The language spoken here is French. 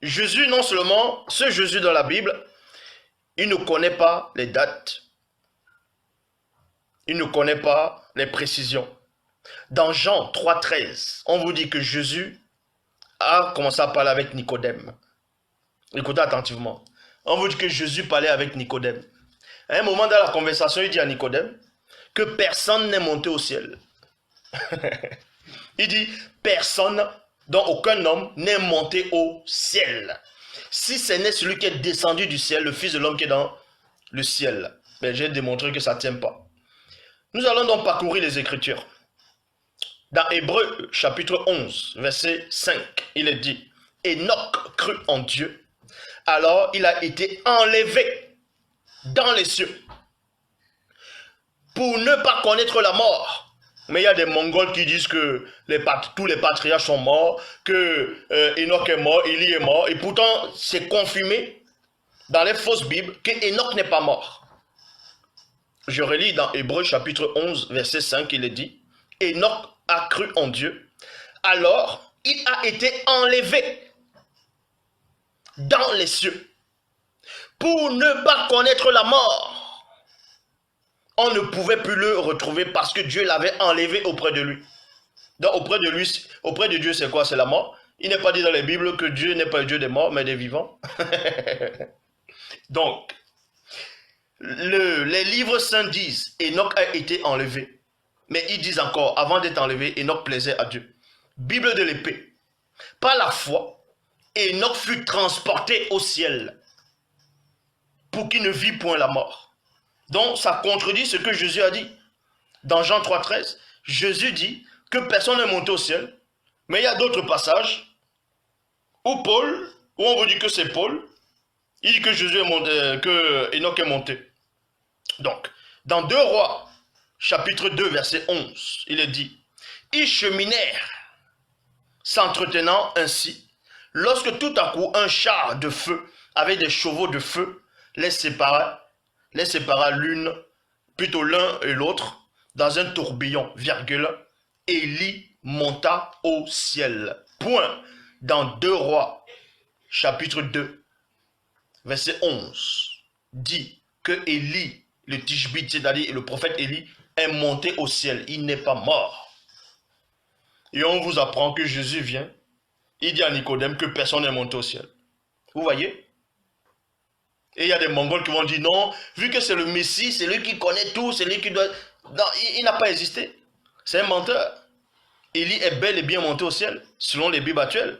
Jésus, non seulement, ce Jésus dans la Bible, il ne connaît pas les dates, il ne connaît pas les précisions. Dans Jean 3,13, on vous dit que Jésus a commencé à parler avec Nicodème. Écoutez attentivement. On vous dit que Jésus parlait avec Nicodème. À un moment dans la conversation, il dit à Nicodème que personne n'est monté au ciel. Il dit personne, donc aucun homme n'est monté au ciel. Si ce n'est celui qui est descendu du ciel, le Fils de l'homme qui est dans le ciel. Mais j'ai démontré que ça ne tient pas. Nous allons donc parcourir les Écritures. Dans Hébreux chapitre 11, verset 5, il est dit, Enoch crut en Dieu, alors il a été enlevé dans les cieux pour ne pas connaître la mort. Mais il y a des Mongols qui disent que tous les patriarches sont morts, que Enoch est mort, Élie est mort, et pourtant c'est confirmé dans les fausses Bibles que Enoch n'est pas mort. Je relis dans Hébreux chapitre 11, verset 5, il est dit, Enoch a cru en Dieu, alors il a été enlevé dans les cieux pour ne pas connaître la mort. On ne pouvait plus le retrouver parce que Dieu l'avait enlevé auprès de lui. Donc auprès de Dieu, c'est quoi? C'est la mort. Il n'est pas dit dans les Bibles que Dieu n'est pas le Dieu des morts, mais des vivants. Donc, les livres saints disent, Enoch a été enlevé. Mais ils disent encore, avant d'être enlevé, Enoch plaisait à Dieu. Bible de l'épée. Par la foi, Enoch fut transporté au ciel pour qu'il ne vit point la mort. Donc, ça contredit ce que Jésus a dit. Dans Jean 3,13, Jésus dit que personne n'est monté au ciel. Mais il y a d'autres passages où on vous dit que c'est Paul, il dit que Jésus est monté, que Enoch est monté. Donc, dans 2 Rois, chapitre 2, verset 11, il est dit, ils cheminèrent, s'entretenant ainsi, lorsque tout à coup un char de feu, avec des chevaux de feu, les sépara l'un et l'autre, dans un tourbillon, virgule, Élie monta au ciel. Point. Dans 2 Rois, chapitre 2, verset 11, dit que Élie, le Tishbite, c'est-à-dire le prophète Élie, est monté au ciel. Il n'est pas mort. Et on vous apprend que Jésus vient. Il dit à Nicodème que personne n'est monté au ciel. Vous voyez? Et il y a des Mongols qui vont dire non, vu que c'est le Messie, c'est lui qui connaît tout, c'est lui qui doit... Non, il n'a pas existé. C'est un menteur. Élie est bel et bien monté au ciel, selon les Bibles actuelles.